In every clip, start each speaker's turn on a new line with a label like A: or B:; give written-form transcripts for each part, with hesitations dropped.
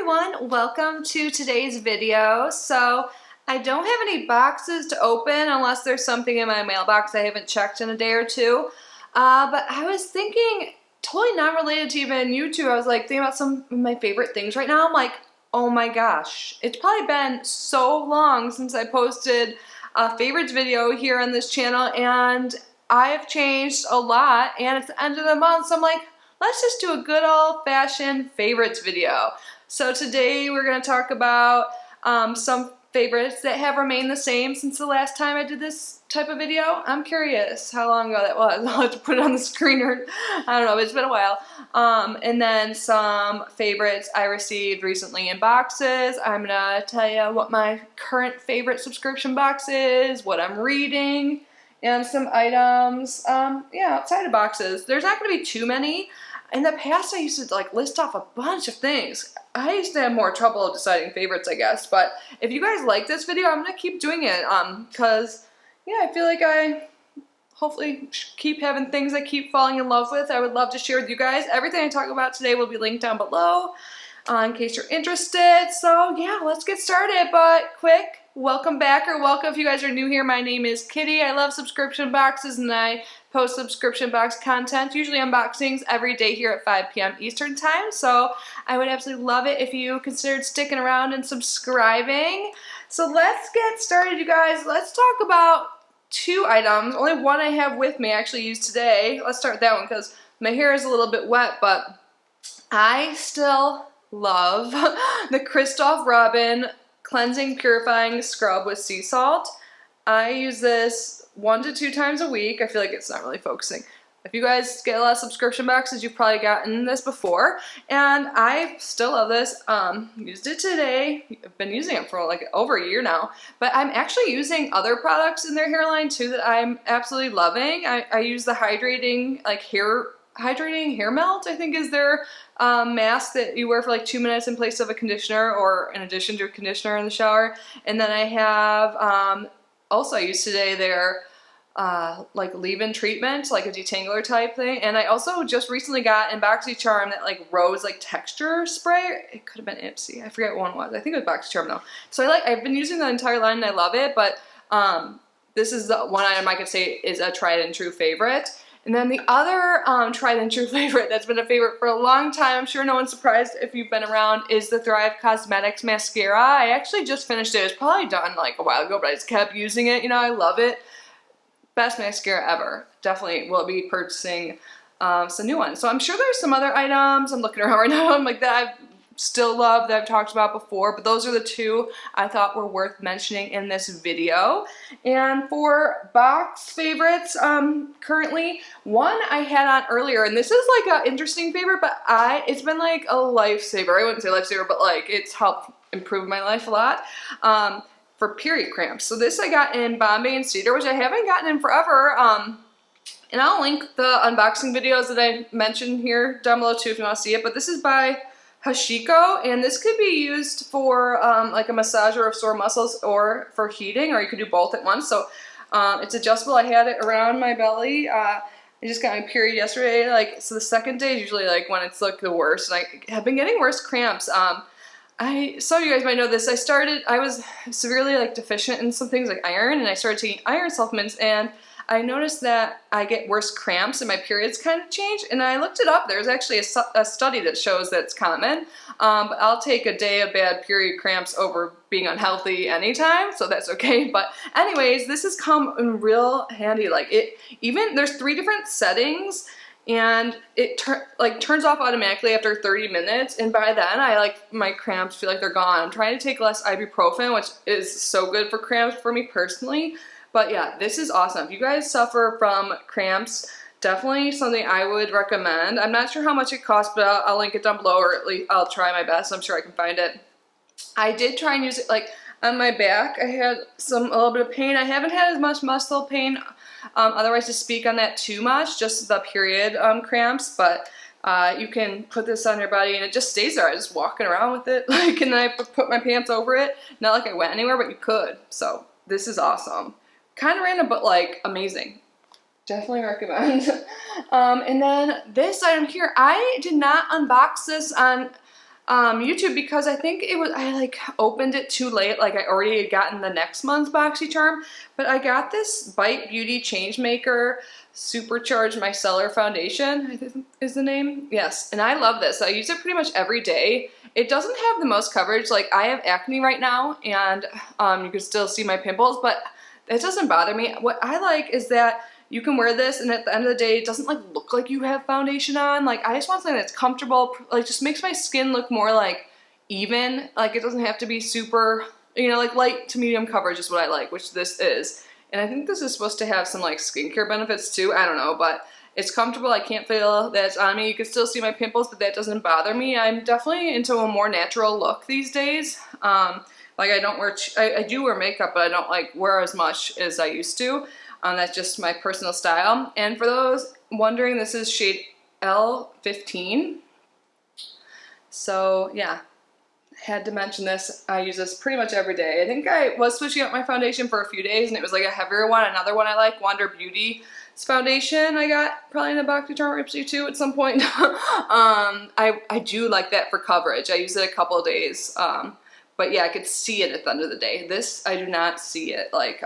A: everyone, welcome to today's video. So I don't have any boxes to open unless there's something in my mailbox I haven't checked in a day or two. But I was thinking, totally not related to even YouTube, I was like thinking about some of my favorite things right now. I'm like, oh my gosh, it's probably been so long since I posted a favorites video here on this channel, and I've changed a lot, and it's the end of the month, so I'm like, let's just do a good old-fashioned favorites video. So today we're going to talk about some favorites that have remained the same since the last time I did this type of video. I'm curious how long ago that was. I'll have to put it on the screen, or I don't know, it's been a while. And then some favorites I received recently in boxes. I'm going to tell you what my current favorite subscription box is, what I'm reading, and some items, outside of boxes. There's not going to be too many. In the past, I used to like list off a bunch of things. I used to have more trouble deciding favorites, I guess. But if you guys like this video, I'm gonna keep doing it. Cause I feel like I hopefully keep having things I keep falling in love with. I would love to share with you guys. Everything I talk about today will be linked down below, in case you're interested. So yeah, let's get started. But quick, welcome back, or welcome if you guys are new here. My name is Kitty. I love subscription boxes, and I post subscription box content, usually unboxings, every day here at 5 p.m. Eastern time. So I would absolutely love it if you considered sticking around and subscribing. So let's get started, you guys. Let's talk about two items. Only one I have with me I actually used today. Let's start with that one because my hair is a little bit wet, but I still love the Kristoff Robin Cleansing Purifying Scrub with Sea Salt. I use this 1 to 2 times a week. I feel like it's not really focusing. If you guys get a lot of subscription boxes, you've probably gotten this before, and I still love this. Used it today. I've been using it for like over a year now, but I'm actually using other products in their hairline too that I'm absolutely loving. I use the hydrating hair melt, I think is their mask that you wear for like 2 minutes in place of a conditioner, or in addition to a conditioner in the shower. And then I have also I used today their like leave-in treatment, like a detangler type thing. And I also just recently got in BoxyCharm that like rose like texture spray. It could have been Ipsy. I forget what one was. I think it was BoxyCharm though. So I've been using the entire line and I love it, but this is the one item I could say is a tried and true favorite. And then the other tried and true favorite that's been a favorite for a long time, I'm sure no one's surprised if you've been around, is the Thrive Cosmetics Mascara. I actually just finished it. It was probably done like a while ago, but I just kept using it. You know, I love it. Best mascara ever. Definitely will be purchasing some new ones. So I'm sure there's some other items I'm looking around right now. I'm like that I still love that I've talked about before, but those are the two I thought were worth mentioning in this video. And for box favorites, currently, one I had on earlier, and this is like an interesting favorite, but it's been like a lifesaver. I wouldn't say lifesaver, but like it's helped improve my life a lot. For period cramps. So this I got in Bombay and Cedar, which I haven't gotten in forever. And I'll link the unboxing videos that I mentioned here down below too if you want to see it. But this is by Hashiko, and this could be used for like a massager of sore muscles or for heating, or you could do both at once. So it's adjustable. I had it around my belly. I just got my period yesterday. So the second day is usually like when it's like the worst. And I have been getting worse cramps. So you guys might know this. I was severely like deficient in some things like iron, and I started taking iron supplements, and I noticed that I get worse cramps and my periods kind of change. And I looked it up. There's actually a study that shows that it's common. But I'll take a day of bad period cramps over being unhealthy anytime, so that's okay. But anyways, this has come in real handy. There's 3 different settings, and it turns off automatically after 30 minutes, and by then my cramps feel like they're gone. I'm trying to take less ibuprofen, which is so good for cramps for me personally. But yeah, this is awesome. If you guys suffer from cramps, definitely something I would recommend. I'm not sure how much it costs, but I'll link it down below, or at least I'll try my best. I'm sure I can find it. I did try and use it on my back. I had a little bit of pain. I haven't had as much muscle pain otherwise to speak on that too much, just the period cramps, but you can put this on your body and it just stays there. I was just walking around with it, and then I put my pants over it. Not like I went anywhere, but you could. So this is awesome. Kind of random, but amazing. Definitely recommend. And then this item here, I did not unbox this on YouTube because I think I like opened it too late. Like I already had gotten the next month's BoxyCharm, but I got this Bite Beauty Changemaker Supercharged Micellar Foundation, I think is the name. Yes, and I love this. I use it pretty much every day. It doesn't have the most coverage. Like I have acne right now, and you can still see my pimples, but it doesn't bother me. What I like is that you can wear this and at the end of the day it doesn't like look like you have foundation on. Like I just want something that's comfortable, like just makes my skin look more like even. Like it doesn't have to be super, you know, like light to medium coverage is what I like, which this is. And I think this is supposed to have some like skincare benefits too. I don't know, but it's comfortable. I can't feel that it's on me. You can still see my pimples, but that doesn't bother me. I'm definitely into a more natural look these days. Like I don't wear, I do wear makeup, but I don't like wear as much as I used to. That's just my personal style. And for those wondering, this is shade L15. So yeah, had to mention this. I use this pretty much every day. I think I was switching up my foundation for a few days and it was like a heavier one. Another one I like, Wander Beauty's foundation, I got probably in a BoxyCharm Ripsy too at some point. I do like that for coverage. I use it a couple of days. But yeah, I could see it at the end of the day. This, I do not see it. Like,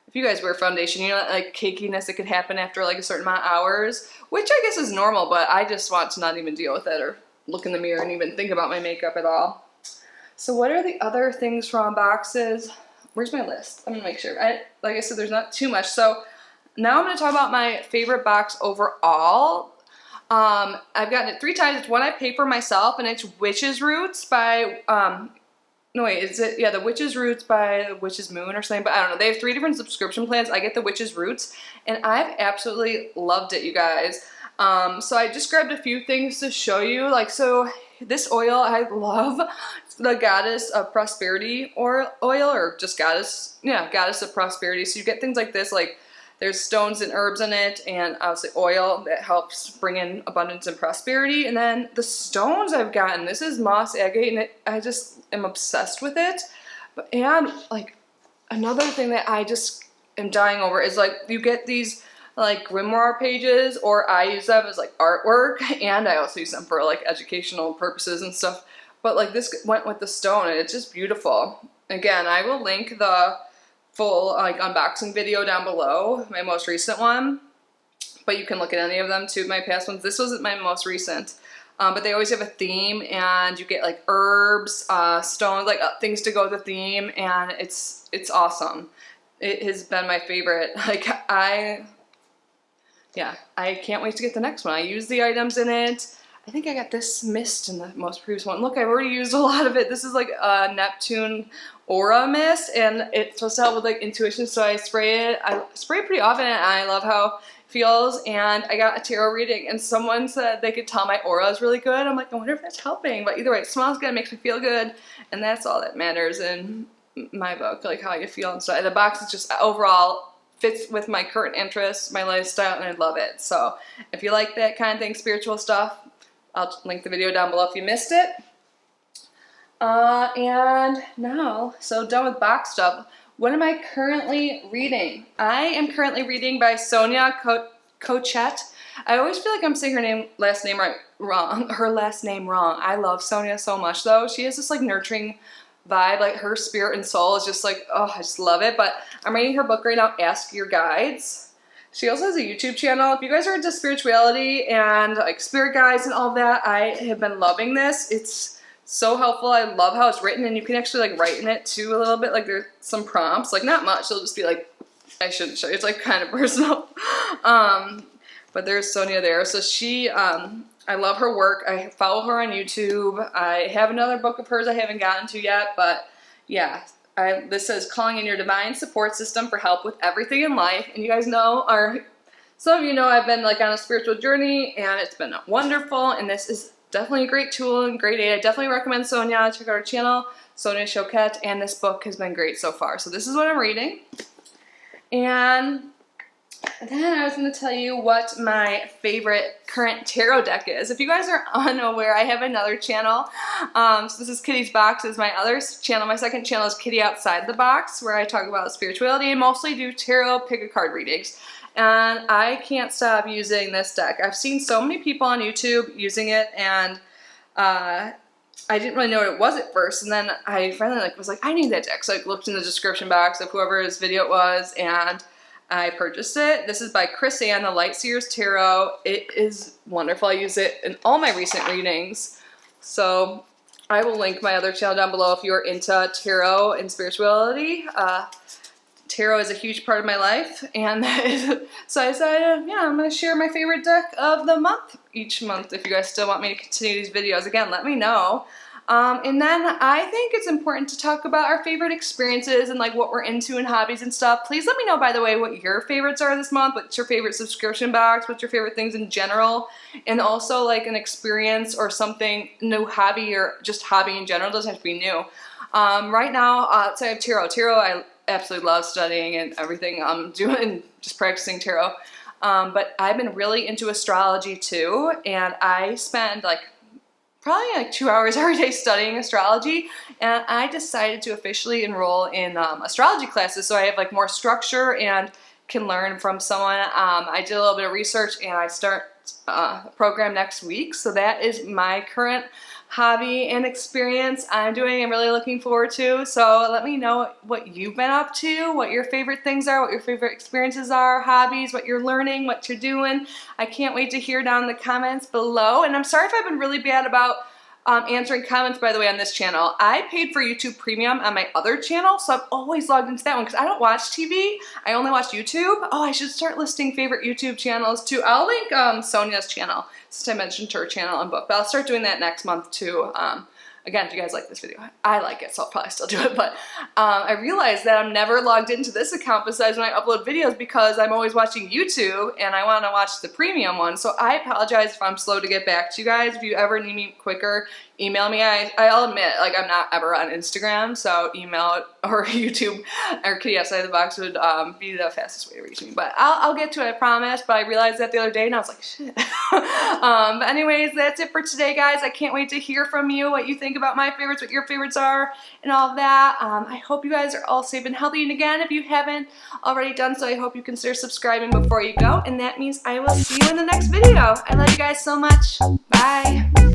A: if you guys wear foundation, you know, like cakiness that could happen after like a certain amount of hours, which I guess is normal, but I just want to not even deal with it or look in the mirror and even think about my makeup at all. So what are the other things from boxes? Where's my list? I'm gonna make sure. Like I said, there's not too much. So now I'm gonna talk about my favorite box overall. I've gotten it 3 times. It's one I pay for myself, and it's Witch's Roots by, no wait, is it, yeah, the Witch's Roots by Witch's Moon or something, but I don't know. They have 3 different subscription plans. I get the Witch's Roots, and I've absolutely loved it, you guys. So I just grabbed a few things to show you. Like, so this oil, I love the Goddess of Prosperity oil, or just Goddess, yeah, Goddess of Prosperity. So you get things like this, like there's stones and herbs in it, and obviously oil that helps bring in abundance and prosperity. And then the stones I've gotten, this is moss agate, and I just am obsessed with it. But and like another thing that I just am dying over is like you get these like grimoire pages, or I use them as like artwork, and I also use them for like educational purposes and stuff. But like this went with the stone, and it's just beautiful. Again, I will link the full like unboxing video down below, my most recent one, but you can look at any of them too, my past ones. This was my most recent, but they always have a theme, and you get like herbs, stones, like things to go with the theme, and it's awesome. It has been my favorite. Like I can't wait to get the next one. I use the items in it. I think I got this mist in the most previous one. Look, I've already used a lot of it. This is like a Neptune Aura mist, and it's supposed to help with like intuition, so I spray it. I spray it pretty often, and I love how it feels. And I got a tarot reading, and someone said they could tell my aura is really good. I'm like, I wonder if that's helping. But either way, it smells good, it makes me feel good, and that's all that matters in my book, like how you feel and stuff. And the box is just overall fits with my current interests, my lifestyle, and I love it. So if you like that kind of thing, spiritual stuff, I'll link the video down below if you missed it. And now, so done with box stuff. What am I currently reading? I am currently reading by Sonia Choquette. I always feel like I'm saying her last name wrong. I love Sonia so much though. She has this like nurturing vibe, like her spirit and soul is just like, oh, I just love it. But I'm reading her book right now, Ask Your Guides. She also has a YouTube channel. If you guys are into spirituality and like spirit guides and all of that, I have been loving this. It's so helpful. I love how it's written, and you can actually like write in it too a little bit. Like there's some prompts, like not much. It'll just be like, I shouldn't show you. It's like kind of personal. But there's Sonia there. So she, I love her work. I follow her on YouTube. I have another book of hers I haven't gotten to yet, but yeah. This says calling in your divine support system for help with everything in life. And you guys know, or some of you know, I've been like on a spiritual journey, and it's been wonderful. And this is definitely a great tool and great aid. I definitely recommend Sonia. Check out her channel, Sonia Choquette, and this book has been great so far. So this is what I'm reading. And then I was going to tell you what my favorite current tarot deck is. If you guys are unaware, I have another channel. So this is Kitty's Boxes. My other channel, my second channel is Kitty Outside the Box, where I talk about spirituality and mostly do tarot pick-a-card readings. And I can't stop using this deck. I've seen so many people on YouTube using it, and I didn't really know what it was at first, and then I finally was like, I need that deck. So I looked in the description box of whoever's video it was, and I purchased it. This is by Chris Ann, the Light Seers Tarot. It is wonderful. I use it in all my recent readings. So I will link my other channel down below if you're into tarot and spirituality. Tarot is a huge part of my life, and so I decided, yeah, I'm going to share my favorite deck of the month each month. If you guys still want me to continue these videos, again, let me know. And then I think it's important to talk about our favorite experiences and like what we're into and hobbies and stuff. Please let me know, by the way, what your favorites are this month. What's your favorite subscription box? What's your favorite things in general? And also like an experience or something, new hobby or just hobby in general. It doesn't have to be new. Right now, outside of tarot, I absolutely love studying and everything I'm doing, just practicing tarot. But I've been really into astrology too, and I spend probably 2 hours every day studying astrology, and I decided to officially enroll in astrology classes so I have more structure and can learn from someone. I did a little bit of research and I start a program next week, so that is my current hobby and experience I'm doing and really looking forward to. So let me know what you've been up to, what your favorite things are, what your favorite experiences are, hobbies, what you're learning, what you're doing. I can't wait to hear down in the comments below. And I'm sorry if I've been really bad about answering comments, by the way, on this channel. I paid for YouTube Premium on my other channel, so I've always logged into that one because I don't watch TV. I only watch YouTube. Oh, I should start listing favorite YouTube channels too. I'll link Sonia's channel since I mentioned her channel and book, but I'll start doing that next month too. Again, if you guys like this video, I like it, so I'll probably still do it, but I realized that I'm never logged into this account besides when I upload videos because I'm always watching YouTube and I want to watch the premium one, so I apologize if I'm slow to get back to you guys. If you ever need me quicker, email me. I'll admit, I'm not ever on Instagram, so email or YouTube or Kitty Outside the Box would be the fastest way to reach me, but I'll get to it, I promise. But I realized that the other day and I was like, shit. But anyways, that's it for today, guys. I can't wait to hear from you, what you think about my favorites, what your favorites are, and all of that. I hope you guys are all safe and healthy, and again, if you haven't already done so, I hope you consider subscribing before you go, and that means I will see you in the next video. I love you guys so much. Bye.